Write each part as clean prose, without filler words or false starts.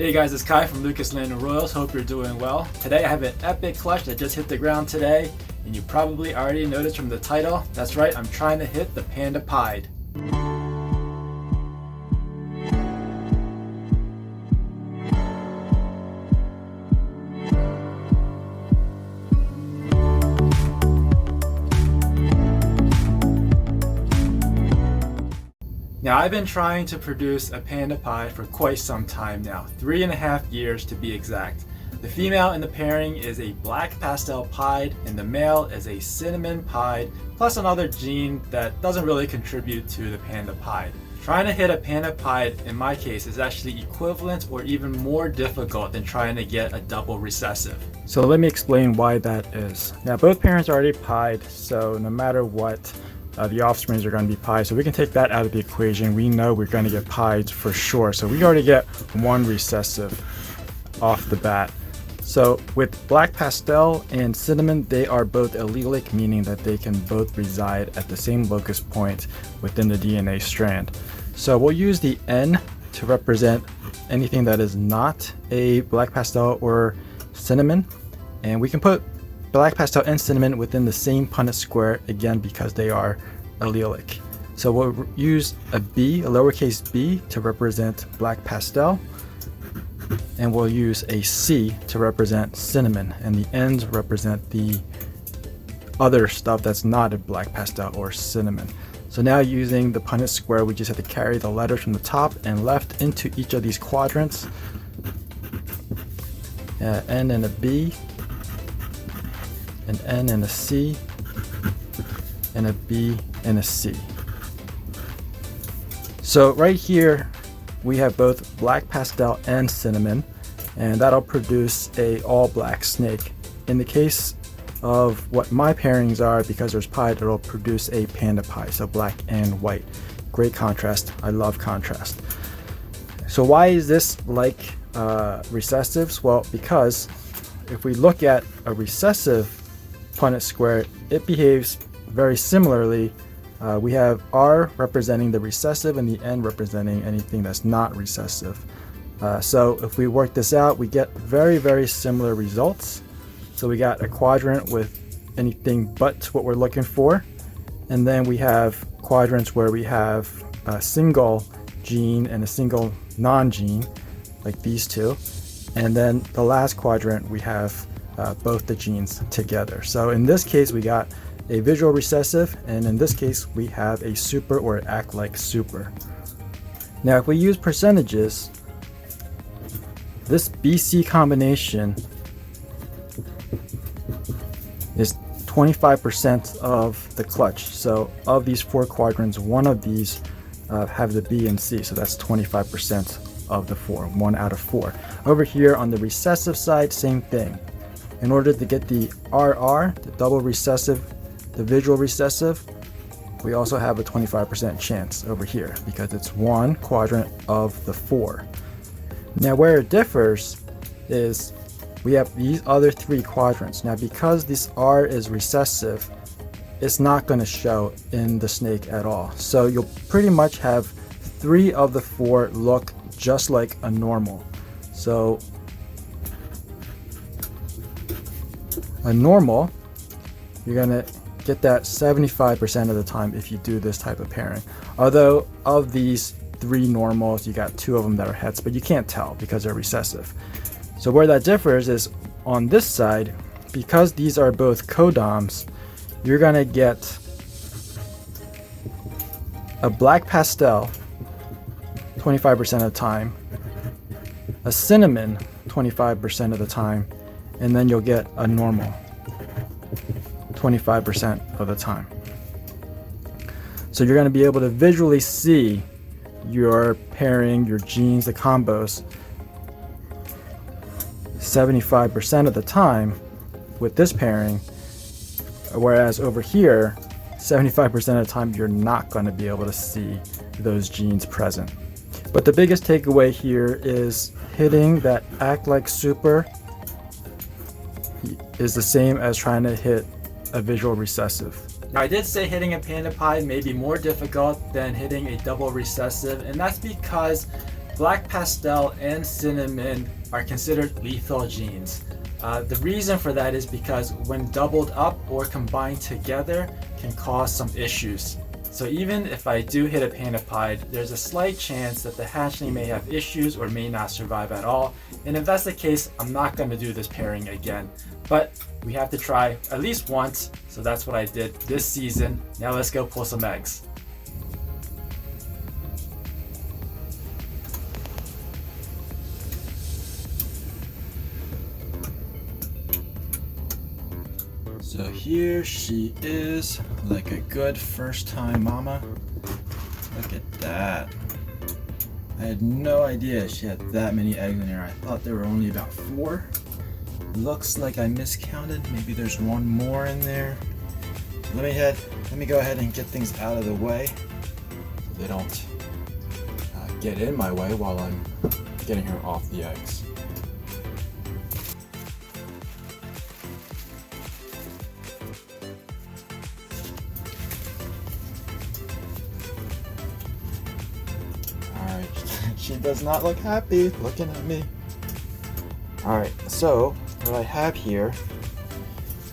Hey guys, it's Kai from Lucas Land Royals. Hope you're doing well. Today I have an epic clutch that just hit the ground today, and you probably already noticed from the title. That's right, I'm trying to hit the Panda Pied. Now I've been trying to produce a panda pied for quite some time now, 3.5 years to be exact. The female in the pairing is a black pastel pied and the male is a cinnamon pied, plus another gene that doesn't really contribute to the panda pied. Trying to hit a panda pied in my case is actually equivalent or even more difficult than trying to get a double recessive. So let me explain why that is. Now both parents are already pied, so no matter what, the offsprings are going to be pied, so we can take that out of the equation. We know we're going to get pied for sure, so we already get one recessive off the bat. So with black pastel and cinnamon, they are both allelic, meaning that they can both reside at the same locus point within the DNA strand. So we'll use the N to represent anything that is not a black pastel or cinnamon, and we can put black pastel and cinnamon within the same Punnett square again because they are allelic. So we'll use a B, a lowercase b, to represent black pastel, and we'll use a C to represent cinnamon, and the N's represent the other stuff that's not a black pastel or cinnamon. So now using the Punnett square, we just have to carry the letters from the top and left into each of these quadrants. N and a B, an N and a C, and a B and a C. So right here we have both black pastel and cinnamon, and that'll produce a all black snake. In the case of what my pairings are, because there's pied, it'll produce a panda pie, so black and white. Great contrast. I love contrast. So why is this like recessives? Well, because if we look at a recessive Punnett square, it behaves very similarly. We have R representing the recessive and the N representing anything that's not recessive. So if we work this out, we get very similar results. So we got a quadrant with anything but what we're looking for, and then we have quadrants where we have a single gene and a single non-gene, like these two, and then the last quadrant we have both the genes together. So in this case we got a visual recessive, and in this case we have a super or act like super. Now if we use percentages, this BC combination is 25% of the clutch. So of these 4 quadrants, one of these have the B and C, so that's 25% of the 4, 1 out of 4. Over here on the recessive side, same thing. In order to get the RR, the double recessive, the visual recessive, we also have a 25% chance over here because it's 1 quadrant of the 4. Now where it differs is we have these other 3 quadrants. Now because this R is recessive, it's not going to show in the snake at all. So you'll pretty much have 3 of the 4 look just like a normal. So a normal, you're gonna get that 75% of the time if you do this type of pairing. Although of these 3 normals, you got 2 of them that are hets, but you can't tell because they're recessive. So where that differs is on this side, because these are both codoms, you're gonna get a black pastel 25% of the time, a cinnamon 25% of the time, and then you'll get a normal 25% of the time. So you're going to be able to visually see your pairing, your genes, the combos 75% of the time with this pairing, whereas over here 75% of the time you're not going to be able to see those genes present. But the biggest takeaway here is hitting that act like super is the same as trying to hit a visual recessive. Now I did say hitting a panda pied may be more difficult than hitting a double recessive, and that's because black pastel and cinnamon are considered lethal genes. The reason for that is because when doubled up or combined together can cause some issues. So even if I do hit a Pandapide, there's a slight chance that the hatchling may have issues or may not survive at all. And if that's the case, I'm not going to do this pairing again. But we have to try at least once, so that's what I did this season. Now let's go pull some eggs. So here she is, like a good first time mama. Look at that. I had no idea she had that many eggs in here. I thought there were only about 4. Looks like I miscounted. Maybe there's one more in there. Let me go ahead and get things out of the way so they don't get in my way while I'm getting her off the eggs. She does not look happy looking at me. Alright, so what I have here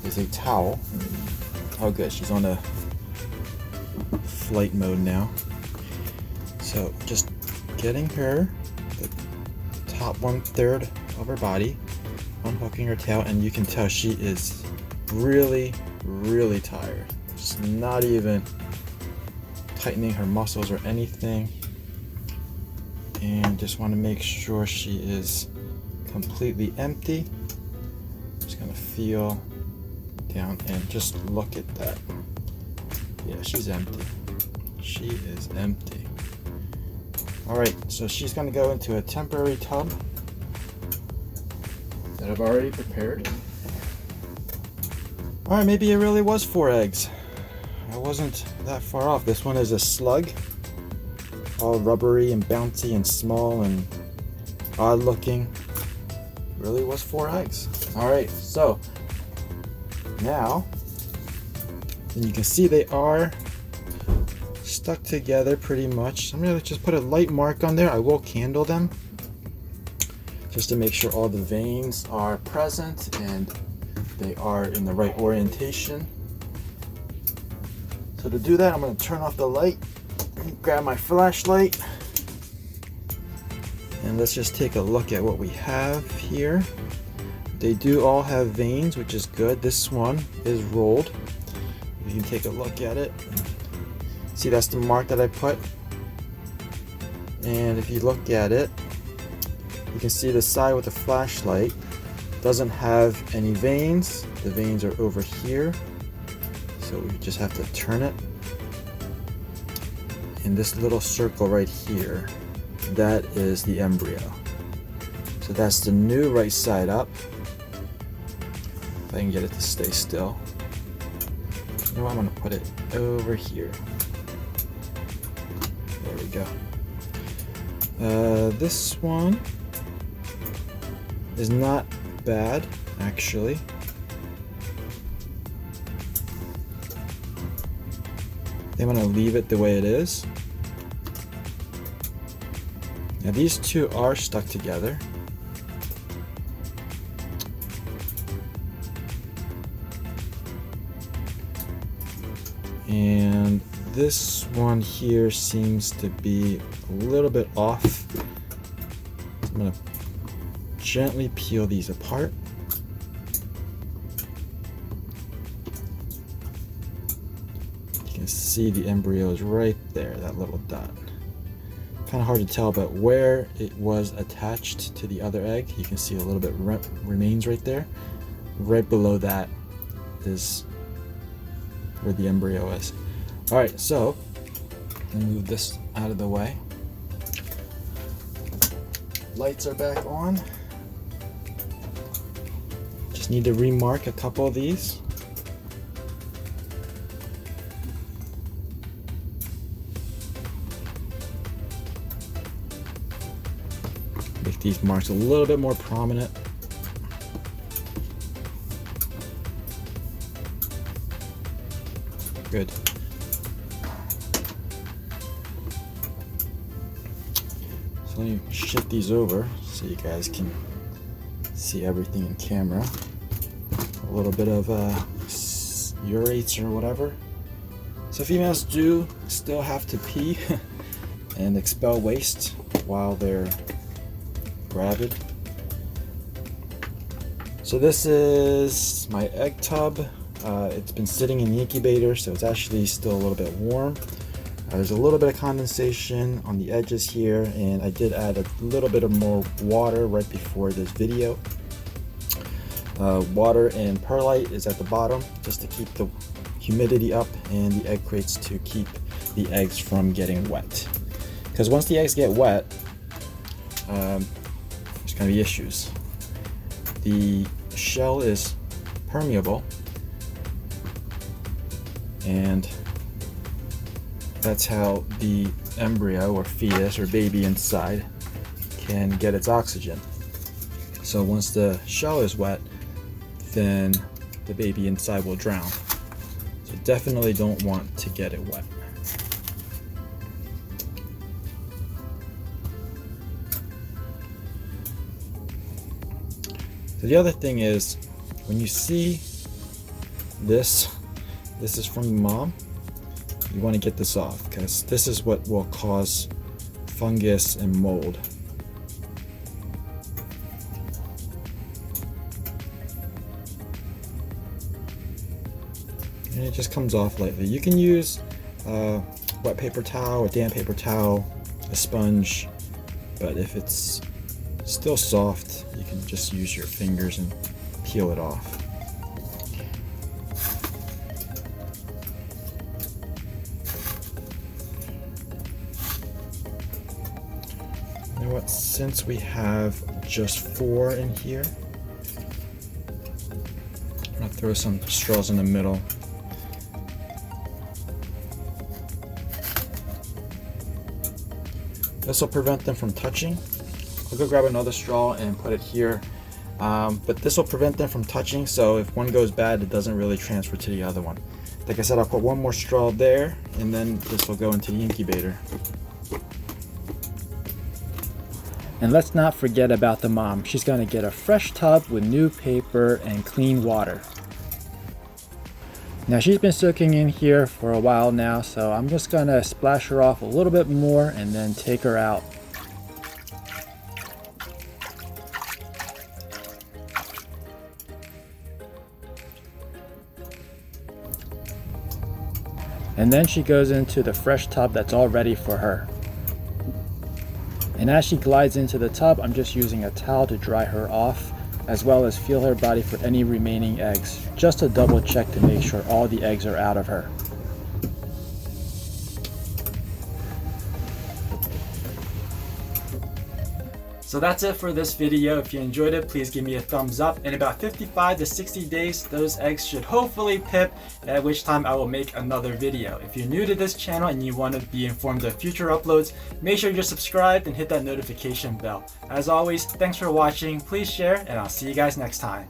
is a towel. Oh good, she's on a flight mode now. So just getting her the top 1/3 of her body, unhooking her tail, and you can tell she is really tired. Just not even tightening her muscles or anything. And just want to make sure she is completely empty. Just gonna feel down and just look at that. Yeah, she's empty. She is empty. Alright, so she's gonna go into a temporary tub that I've already prepared. Alright, maybe it really was 4 eggs. I wasn't that far off. This one is a slug. All rubbery and bouncy and small and odd looking. Really was 4 eggs. Alright, so now, and you can see they are stuck together pretty much. I'm going to just put a light mark on there. I will candle them just to make sure all the veins are present and they are in the right orientation. So to do that, I'm going to turn off the light. Grab my flashlight and let's just take a look at what we have here. They do all have veins, which is good. This one is rolled. You can take a look at it. See, that's the mark that I put. And if you look at it, you can see the side with the flashlight doesn't have any veins. The veins are over here. So we just have to turn it. And this little circle right here, that is the embryo. So that's the new right side up. If I can get it to stay still. You know what, I'm gonna put it over here. There we go. This one is not bad, actually. I'm gonna leave it the way it is. Now these two are stuck together. And this one here seems to be a little bit off. I'm gonna gently peel these apart. You can see the embryo is right there, that little dot. Kind of hard to tell, but where it was attached to the other egg, you can see a little bit remains right there. Right below that is where the embryo is. Alright, so I'm gonna move this out of the way. Lights are back on. Just need to remark a couple of these. Make these marks a little bit more prominent. Good. So So let me shift these over so you guys can see everything in camera. A little bit of urates or whatever. So females do still have to pee and expel waste while they're gravid. So this is my egg tub. It's been sitting in the incubator, so it's actually still a little bit warm. There's a little bit of condensation on the edges here, and I did add a little bit of more water right before this video. Water and perlite is at the bottom just to keep the humidity up, and the egg crates to keep the eggs from getting wet. Because once the eggs get wet, there's going to be issues. The shell is permeable, and that's how the embryo or fetus or baby inside can get its oxygen. So once the shell is wet, then the baby inside will drown. So definitely don't want to get it wet. So the other thing is, when you see this is from mom, you want to get this off, because this is what will cause fungus and mold. And it just comes off lightly. You can use wet paper towel, a damp paper towel, a sponge, but if it's still soft, you can just use your fingers and peel it off. You know what, since we have just 4 in here, I'm gonna throw some straws in the middle. This will prevent them from touching. I'll go grab another straw and put it here, but this will prevent them from touching, so if one goes bad, it doesn't really transfer to the other one. Like I said, I'll put one more straw there, and then this will go into the incubator. And let's not forget about the mom. She's going to get a fresh tub with new paper and clean water. Now she's been soaking in here for a while now, so I'm just going to splash her off a little bit more and then take her out. And then she goes into the fresh tub that's all ready for her. And as she glides into the tub, I'm just using a towel to dry her off, as well as feel her body for any remaining eggs, just to double check to make sure all the eggs are out of her. So that's it for this video. If you enjoyed it, please give me a thumbs up. In about 55 to 60 days, those eggs should hopefully pip, at which time I will make another video. If you're new to this channel and you want to be informed of future uploads, make sure you're subscribed and hit that notification bell. As always, thanks for watching, please share, and I'll see you guys next time.